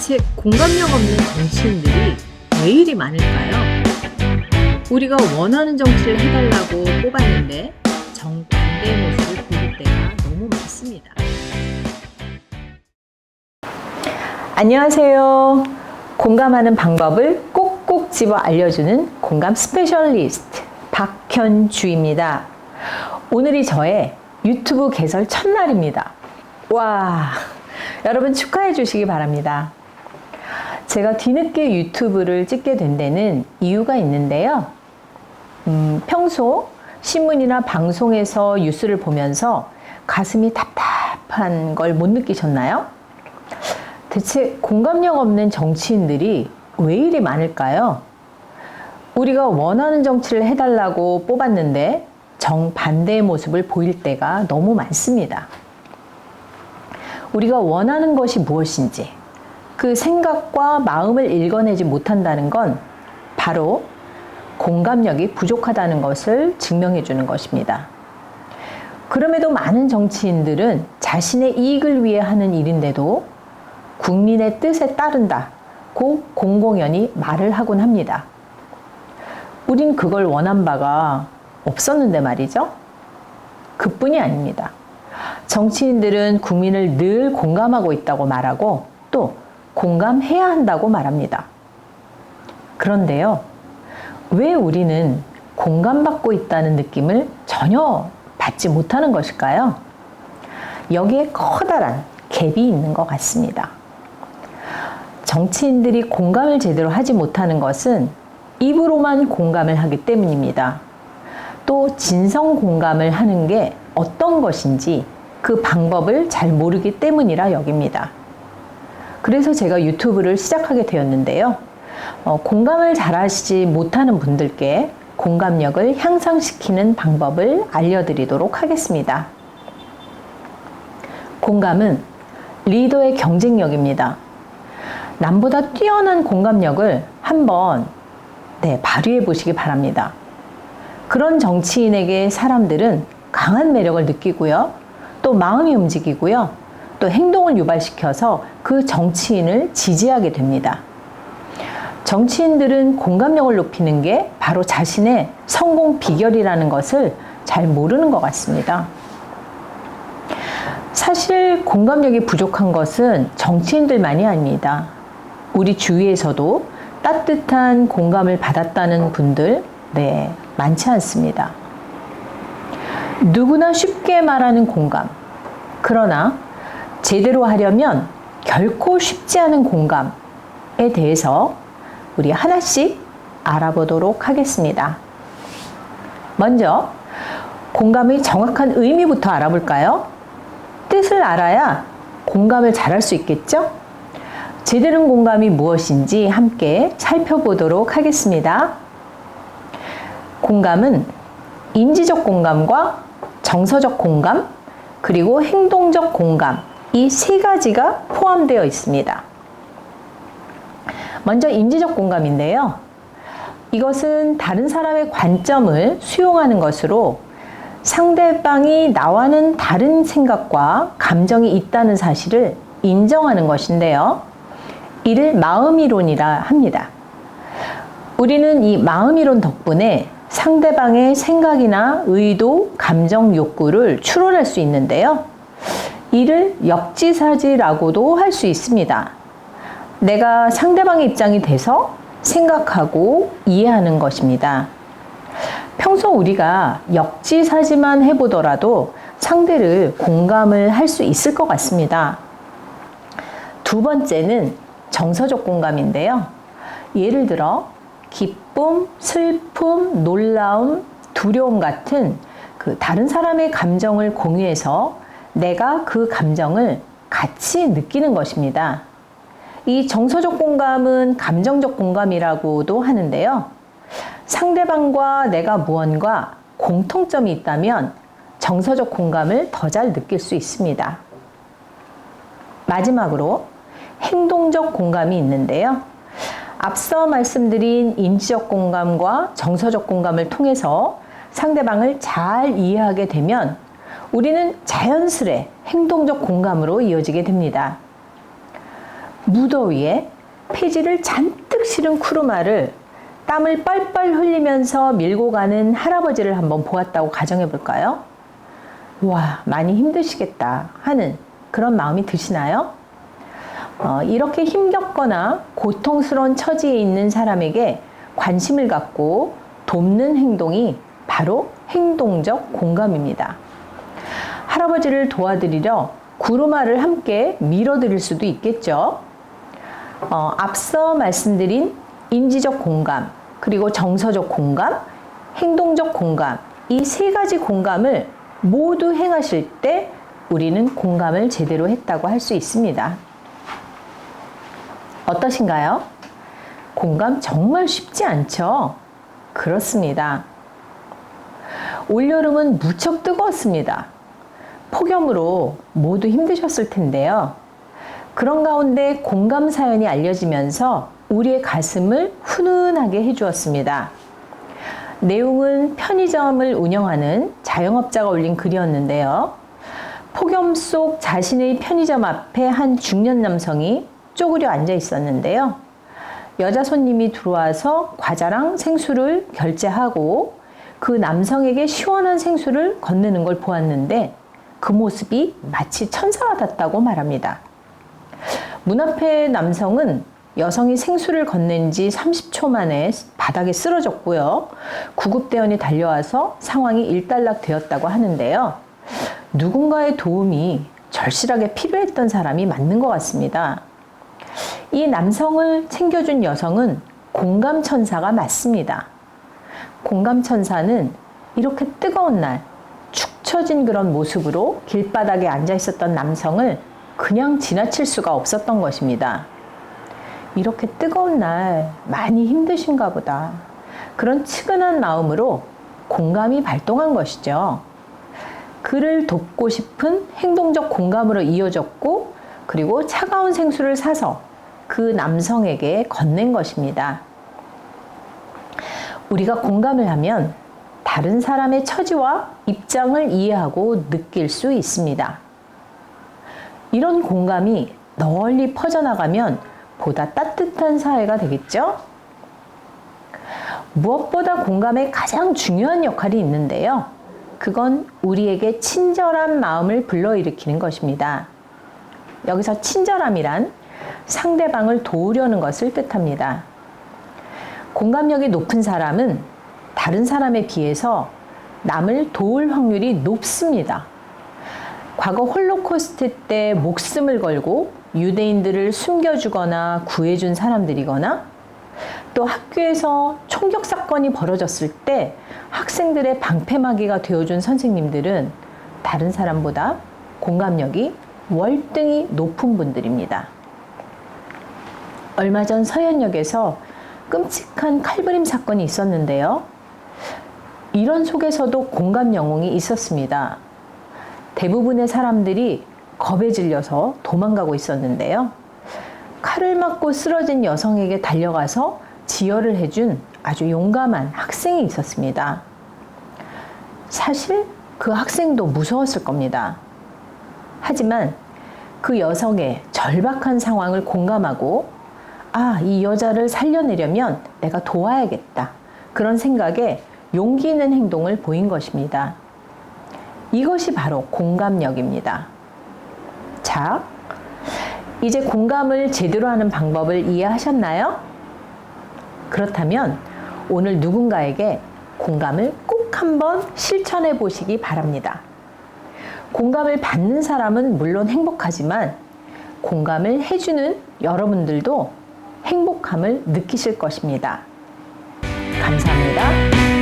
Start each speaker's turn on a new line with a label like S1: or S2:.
S1: 대체 공감력 없는 정치인들이 왜 이리 많을까요? 우리가 원하는 정치를 해달라고 뽑았는데 정반대의 모습을 보일 때가 너무 많습니다.
S2: 안녕하세요. 공감하는 방법을 꼭꼭 집어 알려주는 공감 스페셜리스트 박현주입니다. 오늘이 저의 유튜브 개설 첫날입니다. 와, 여러분 축하해 주시기 바랍니다. 제가 뒤늦게 유튜브를 찍게 된 데는 이유가 있는데요. 평소 신문이나 방송에서 뉴스를 보면서 가슴이 답답한 걸 못 느끼셨나요? 대체 공감력 없는 정치인들이 왜 이리 많을까요? 우리가 원하는 정치를 해달라고 뽑았는데 정반대의 모습을 보일 때가 너무 많습니다. 우리가 원하는 것이 무엇인지 그 생각과 마음을 읽어내지 못한다는 건 바로 공감력이 부족하다는 것을 증명해 주는 것입니다. 그럼에도 많은 정치인들은 자신의 이익을 위해 하는 일인데도 국민의 뜻에 따른다고 공공연히 말을 하곤 합니다. 우린 그걸 원한 바가 없었는데 말이죠. 그뿐이 아닙니다. 정치인들은 국민을 늘 공감하고 있다고 말하고 또 공감해야 한다고 말합니다. 그런데요, 왜 우리는 공감받고 있다는 느낌을 전혀 받지 못하는 것일까요? 여기에 커다란 갭이 있는 것 같습니다. 정치인들이 공감을 제대로 하지 못하는 것은 입으로만 공감을 하기 때문입니다. 또 진성 공감을 하는 게 어떤 것인지 그 방법을 잘 모르기 때문이라 여깁니다. 그래서 제가 유튜브를 시작하게 되었는데요. 공감을 잘하시지 못하는 분들께 공감력을 향상시키는 방법을 알려드리도록 하겠습니다. 공감은 리더의 경쟁력입니다. 남보다 뛰어난 공감력을 한번 발휘해 보시기 바랍니다. 그런 정치인에게 사람들은 강한 매력을 느끼고요. 또 마음이 움직이고요. 또 행동을 유발시켜서 그 정치인을 지지하게 됩니다. 정치인들은 공감력을 높이는 게 바로 자신의 성공 비결이라는 것을 잘 모르는 것 같습니다. 사실 공감력이 부족한 것은 정치인들만이 아닙니다. 우리 주위에서도 따뜻한 공감을 받았다는 분들, 많지 않습니다. 누구나 쉽게 말하는 공감. 그러나 제대로 하려면 결코 쉽지 않은 공감에 대해서 우리 하나씩 알아보도록 하겠습니다. 먼저 공감의 정확한 의미부터 알아볼까요? 뜻을 알아야 공감을 잘할 수 있겠죠? 제대로 된 공감이 무엇인지 함께 살펴보도록 하겠습니다. 공감은 인지적 공감과 정서적 공감, 그리고 행동적 공감, 이 세 가지가 포함되어 있습니다. 먼저 인지적 공감인데요. 이것은 다른 사람의 관점을 수용하는 것으로 상대방이 나와는 다른 생각과 감정이 있다는 사실을 인정하는 것인데요. 이를 마음이론이라 합니다. 우리는 이 마음이론 덕분에 상대방의 생각이나 의도, 감정, 욕구를 추론할 수 있는데요. 이를 역지사지라고도 할 수 있습니다. 내가 상대방의 입장이 돼서 생각하고 이해하는 것입니다. 평소 우리가 역지사지만 해보더라도 상대를 공감을 할 수 있을 것 같습니다. 두 번째는 정서적 공감인데요. 예를 들어 기쁨, 슬픔, 놀라움, 두려움 같은 다른 사람의 감정을 공유해서 내가 그 감정을 같이 느끼는 것입니다. 이 정서적 공감은 감정적 공감이라고도 하는데요. 상대방과 내가 무언가 공통점이 있다면 정서적 공감을 더 잘 느낄 수 있습니다. 마지막으로 행동적 공감이 있는데요. 앞서 말씀드린 인지적 공감과 정서적 공감을 통해서 상대방을 잘 이해하게 되면 우리는 자연스레 행동적 공감으로 이어지게 됩니다. 무더위에 폐지를 잔뜩 실은 쿠르마를 땀을 뻘뻘 흘리면서 밀고 가는 할아버지를 한번 보았다고 가정해 볼까요? 와, 많이 힘드시겠다 하는 그런 마음이 드시나요? 이렇게 힘겹거나 고통스러운 처지에 있는 사람에게 관심을 갖고 돕는 행동이 바로 행동적 공감입니다. 할아버지를 도와드리려 구루마를 함께 밀어드릴 수도 있겠죠. 앞서 말씀드린 인지적 공감, 그리고 정서적 공감, 행동적 공감, 이 세 가지 공감을 모두 행하실 때 우리는 공감을 제대로 했다고 할 수 있습니다. 어떠신가요? 공감 정말 쉽지 않죠? 그렇습니다. 올여름은 무척 뜨거웠습니다. 폭염으로 모두 힘드셨을 텐데요. 그런 가운데 공감 사연이 알려지면서 우리의 가슴을 훈훈하게 해주었습니다. 내용은 편의점을 운영하는 자영업자가 올린 글이었는데요. 폭염 속 자신의 편의점 앞에 한 중년 남성이 쪼그려 앉아 있었는데요. 여자 손님이 들어와서 과자랑 생수를 결제하고 그 남성에게 시원한 생수를 건네는 걸 보았는데 그 모습이 마치 천사 같았다고 말합니다. 문 앞의 남성은 여성이 생수를 건넨 지 30초 만에 바닥에 쓰러졌고요. 구급대원이 달려와서 상황이 일단락되었다고 하는데요. 누군가의 도움이 절실하게 필요했던 사람이 맞는 것 같습니다. 이 남성을 챙겨준 여성은 공감천사가 맞습니다. 공감천사는 이렇게 뜨거운 날, 축 처진 그런 모습으로 길바닥에 앉아 있었던 남성을 그냥 지나칠 수가 없었던 것입니다. 이렇게 뜨거운 날 많이 힘드신가 보다. 그런 측은한 마음으로 공감이 발동한 것이죠. 그를 돕고 싶은 행동적 공감으로 이어졌고, 그리고 차가운 생수를 사서 그 남성에게 건넨 것입니다. 우리가 공감을 하면 다른 사람의 처지와 입장을 이해하고 느낄 수 있습니다. 이런 공감이 널리 퍼져나가면 보다 따뜻한 사회가 되겠죠? 무엇보다 공감에 가장 중요한 역할이 있는데요. 그건 우리에게 친절한 마음을 불러일으키는 것입니다. 여기서 친절함이란 상대방을 도우려는 것을 뜻합니다. 공감력이 높은 사람은 다른 사람에 비해서 남을 도울 확률이 높습니다. 과거 홀로코스트 때 목숨을 걸고 유대인들을 숨겨주거나 구해준 사람들이거나, 또 학교에서 총격 사건이 벌어졌을 때 학생들의 방패막이가 되어준 선생님들은 다른 사람보다 공감력이 월등히 높은 분들입니다. 얼마 전 서현역에서 끔찍한 칼부림 사건이 있었는데요. 이런 속에서도 공감 영웅이 있었습니다. 대부분의 사람들이 겁에 질려서 도망가고 있었는데요. 칼을 맞고 쓰러진 여성에게 달려가서 지혈을 해준 아주 용감한 학생이 있었습니다. 사실 그 학생도 무서웠을 겁니다. 하지만 그 여성의 절박한 상황을 공감하고, 이 여자를 살려내려면 내가 도와야겠다, 그런 생각에 용기 있는 행동을 보인 것입니다. 이것이 바로 공감력입니다. 자, 이제 공감을 제대로 하는 방법을 이해하셨나요? 그렇다면 오늘 누군가에게 공감을 꼭 한번 실천해 보시기 바랍니다. 공감을 받는 사람은 물론 행복하지만 공감을 해주는 여러분들도 행복함을 느끼실 것입니다. 감사합니다.